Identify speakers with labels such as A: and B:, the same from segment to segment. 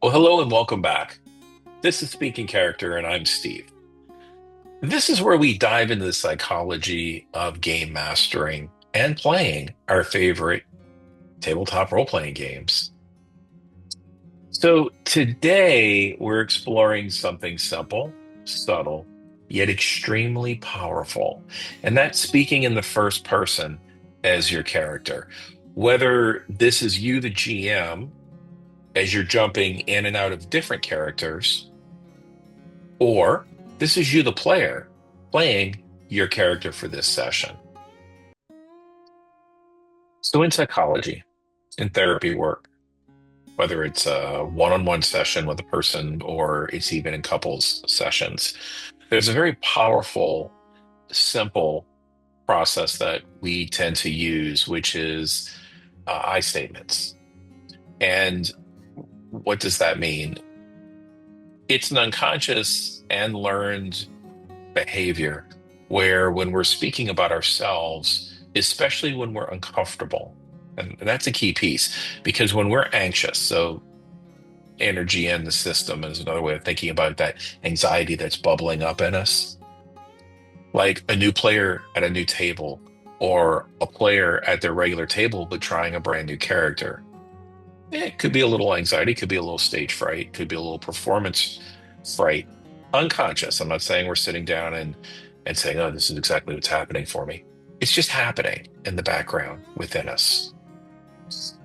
A: Well, hello and welcome back. This is Speaking Character, and I'm Steve. This is where we dive into the psychology of game mastering and playing our favorite tabletop role-playing games. So today we're exploring something simple, subtle, yet extremely powerful, and that's speaking in the first person as your character. Whether this is you, the GM, as you're jumping in and out of different characters, or this is you, the player, playing your character for this session. So, in psychology, in therapy work, whether it's a one on one session with a person or it's even in couples sessions, there's a very powerful, simple process that we tend to use, which is I statements. And what does that mean? It's an unconscious and learned behavior where when we're speaking about ourselves, especially when we're uncomfortable, and that's a key piece because when we're anxious, so energy in the system is another way of thinking about that anxiety that's bubbling up in us, like a new player at a new table or a player at their regular table but trying a brand new character. It could be a little anxiety, could be a little stage fright, could be a little performance fright, unconscious. I'm not saying we're sitting down and saying, "Oh, this is exactly what's happening for me." It's just happening in the background within us.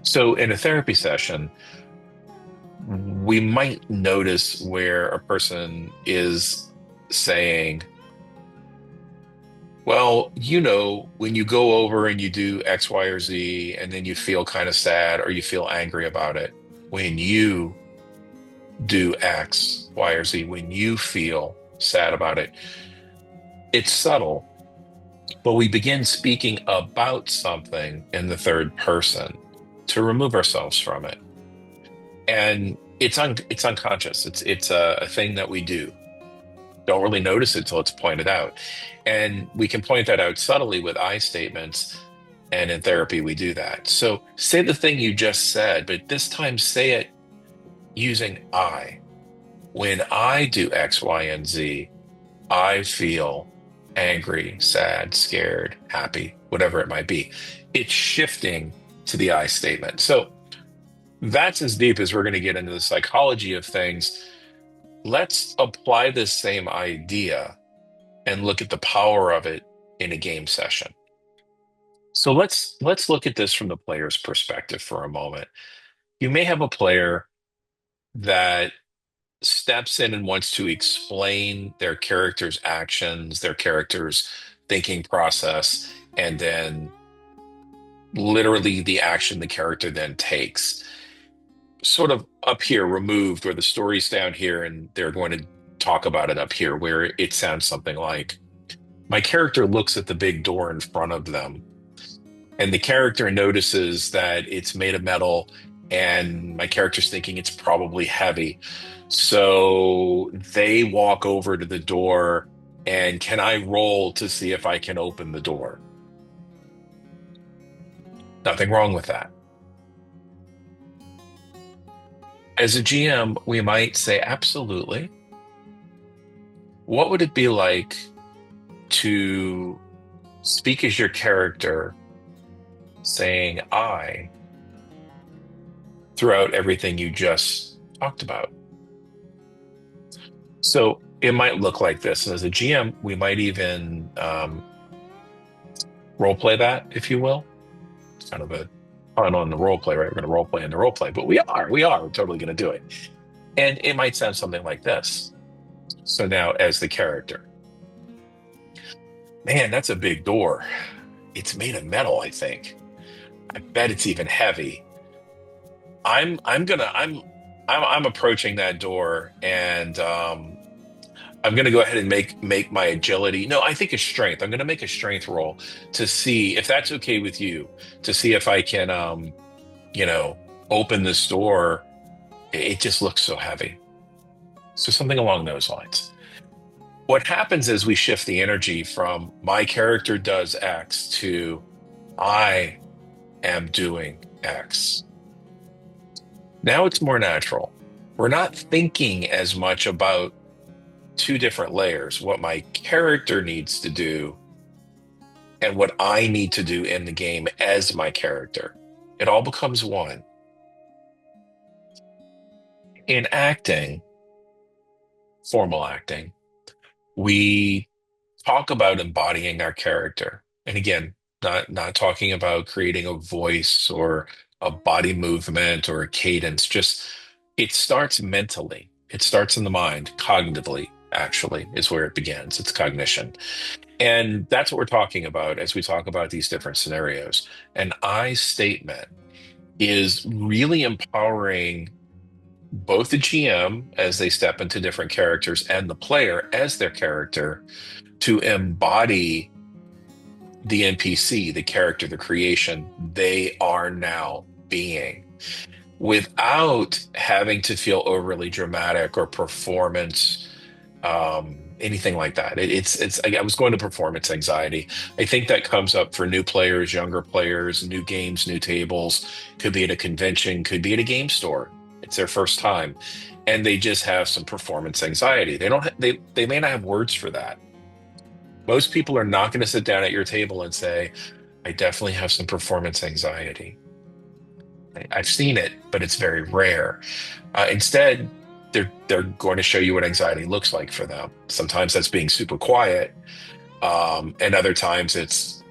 A: So in a therapy session, we might notice where a person is saying, "Well, when you go over and you do X, Y, or Z, and then you feel kind of sad or you feel angry about it, when you do X, Y, or Z, when you feel sad about it, it's subtle, but we begin speaking about something in the third person to remove ourselves from it. And it's unconscious. It's a thing that we do. Don't really notice it till it's pointed out. And we can point that out subtly with I statements. And in therapy, we do that. So say the thing you just said, but this time say it using I. When I do X, Y, and Z, I feel angry, sad, scared, happy, whatever it might be. It's shifting to the I statement. So that's as deep as we're going to get into the psychology of things. Let's apply this same idea and look at the power of it in a game session. So let's look at this from the player's perspective for a moment. You may have a player that steps in and wants to explain their character's actions, their character's thinking process, and then literally the action the character then takes. Sort of up here, removed, where the story's down here, and they're going to talk about it up here, where it sounds something like my character looks at the big door in front of them, and the character notices that it's made of metal, and my character's thinking it's probably heavy. So they walk over to the door, and can I roll to see if I can open the door? Nothing wrong with that. As a GM, we might say, absolutely. What would it be like to speak as your character, saying I throughout everything you just talked about? So it might look like this. And as a GM, we might even role play that, if you will. It's kind of a pun on the role play, right? We're going to role play in the role play, but we're totally going to do it. And it might sound something like this. So now, as the character, man, that's a big door. It's made of metal, I think. I bet it's even heavy. I'm approaching that door, and I'm gonna go ahead and make my agility. No, I think a strength. I'm gonna make a strength roll to see if that's okay with you, to see if I can you know, open this door. It just looks so heavy. So something along those lines. What happens is we shift the energy from my character does X to I am doing X. Now it's more natural. We're not thinking as much about two different layers, what my character needs to do and what I need to do in the game as my character. It all becomes one. In acting, formal acting, we talk about embodying our character. And again, not talking about creating a voice or a body movement or a cadence, just it starts mentally. It starts in the mind, cognitively, actually, is where it begins. It's cognition. And that's what we're talking about as we talk about these different scenarios. An I statement is really empowering both the GM as they step into different characters and the player as their character to embody the NPC, the character, the creation they are now being without having to feel overly dramatic or performance, anything like that. I was going to performance anxiety. I think that comes up for new players, younger players, new games, new tables, could be at a convention, could be at a game store. It's their first time. And they just have some performance anxiety. They may not have words for that. Most people are not going to sit down at your table and say, I definitely have some performance anxiety. I've seen it, but it's very rare. Instead, they're going to show you what anxiety looks like for them. Sometimes that's being super quiet, and other times it's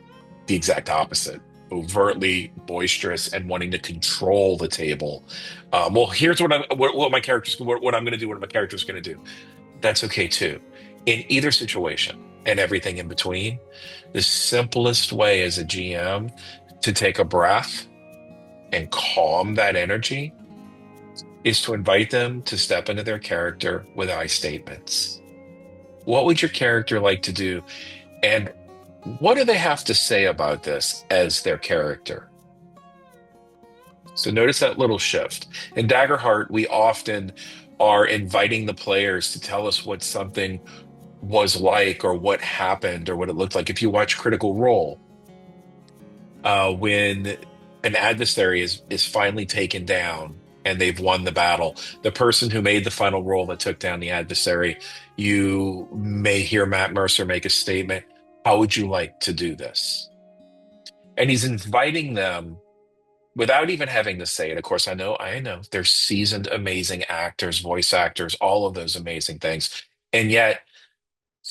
A: the exact opposite, overtly boisterous and wanting to control the table. Well, here's what my character's what I'm going to do. What my character's going to do. That's okay too. In either situation and everything in between, the simplest way as a GM to take a breath and calm that energy is to invite them to step into their character with I statements. What would your character like to do? And what do they have to say about this as their character? So notice that little shift. In Daggerheart, we often are inviting the players to tell us what something was like or what happened or what it looked like. If you watch Critical Role, when an adversary is finally taken down and they've won the battle, the person who made the final roll that took down the adversary, you may hear Matt Mercer make a statement. How would you like to do this? And he's inviting them without even having to say it. Of course, I know, they're seasoned, amazing actors, voice actors, all of those amazing things. And yet,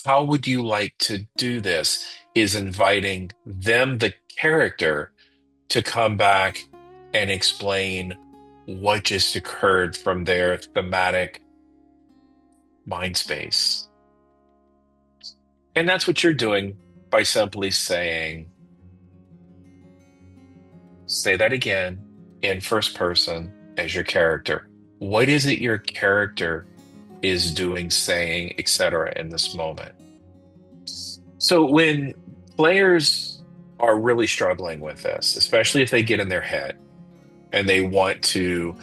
A: how would you like to do this is inviting them, the character, to come back and explain what just occurred from their thematic mind space. And that's what you're doing by simply saying, say that again in first person as your character. What is it your character is doing, saying, etc. in this moment? So when players are really struggling with this, especially if they get in their head and they want to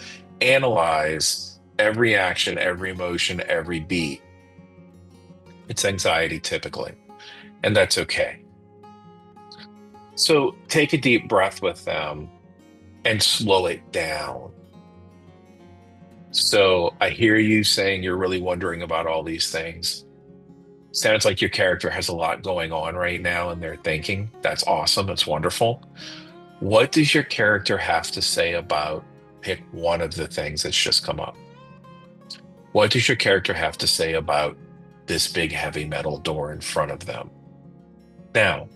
A: analyze every action, every emotion, every beat, it's anxiety typically, and that's okay. So take a deep breath with them and slow it down. So I hear you saying you're really wondering about all these things. Sounds like your character has a lot going on right now in their thinking. That's awesome. That's wonderful. What does your character have to say about pick one of the things that's just come up? What does your character have to say about this big heavy metal door in front of them? Now,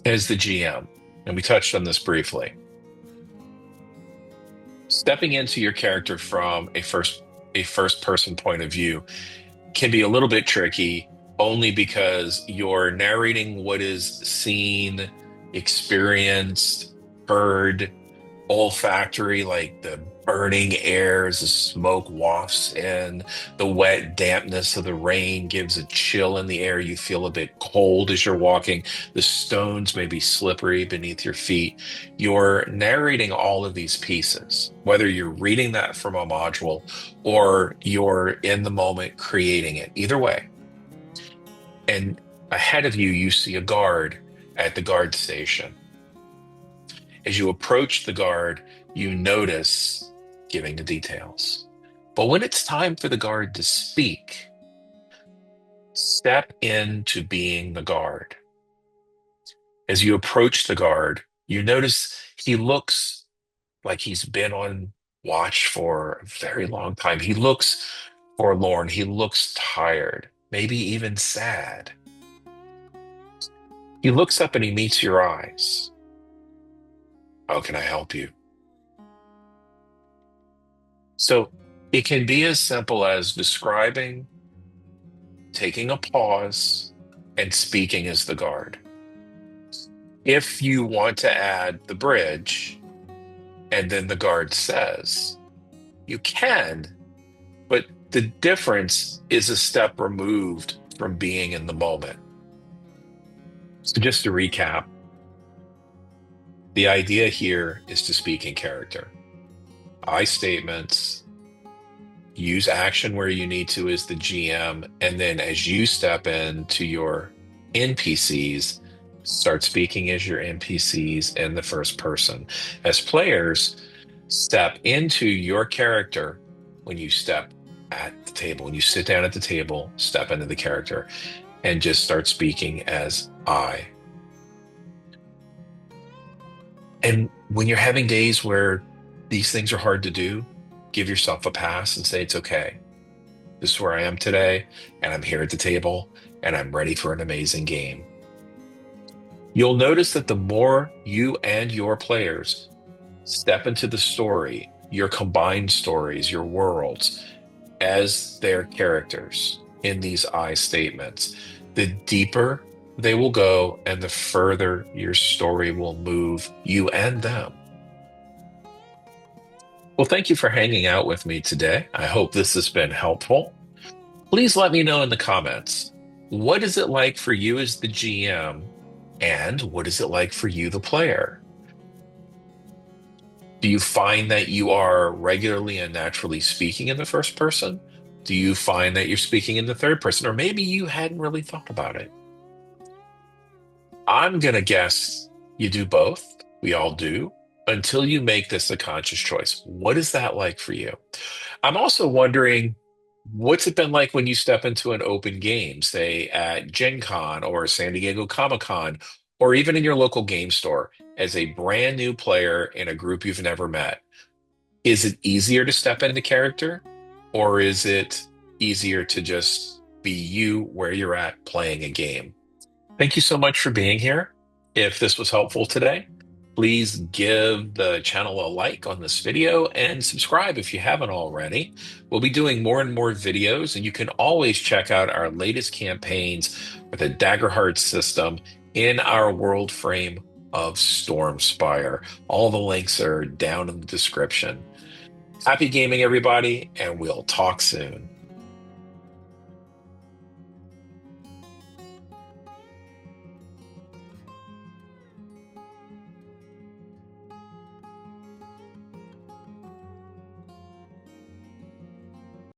A: as the GM, and we touched on this briefly, stepping into your character from a first person point of view can be a little bit tricky only because you're narrating what is seen, experienced, heard, olfactory, like the burning air as the smoke wafts in, the wet dampness of the rain gives a chill in the air. You feel a bit cold as you're walking. The stones may be slippery beneath your feet. You're narrating all of these pieces, whether you're reading that from a module or you're in the moment creating it. Either way. And ahead of you, you see a guard at the guard station. As you approach the guard, you notice, giving the details, But when it's time for the guard to speak, step into being the guard. As you approach the guard, you notice he looks like he's been on watch for a very long time. He looks forlorn. He looks tired, maybe even sad. He looks up and he meets your eyes. How can I help you? So it can be as simple as describing, taking a pause, and speaking as the guard. If you want to add the bridge, and then the guard says, you can, but the difference is a step removed from being in the moment. So just to recap, the idea here is to speak in character. I statements, use action where you need to as the GM, and then as you step into your NPCs, start speaking as your NPCs in the first person. As players, step into your character when you step at the table. When you sit down at the table, step into the character and just start speaking as I. And when you're having days where these things are hard to do, give yourself a pass and say, it's okay. This is where I am today, and I'm here at the table, and I'm ready for an amazing game. You'll notice that the more you and your players step into the story, your combined stories, your worlds, as their characters in these I statements, the deeper they will go and the further your story will move you and them. Well, thank you for hanging out with me today. I hope this has been helpful. Please let me know in the comments, what is it like for you as the GM, and what is it like for you, the player? Do you find that you are regularly and naturally speaking in the first person? Do you find that you're speaking in the third person? Or maybe you hadn't really thought about it. I'm going to guess you do both. We all do, until you make this a conscious choice. What is that like for you? I'm also wondering, what's it been like when you step into an open game, say at Gen Con or San Diego Comic Con, or even in your local game store as a brand new player in a group you've never met? Is it easier to step into character, or is it easier to just be you where you're at playing a game? Thank you so much for being here. If this was helpful today, please give the channel a like on this video and subscribe if you haven't already. We'll be doing more and more videos, and you can always check out our latest campaigns with the Daggerheart system in our world frame of Stormspire. All the links are down in the description. Happy gaming, everybody, and we'll talk soon.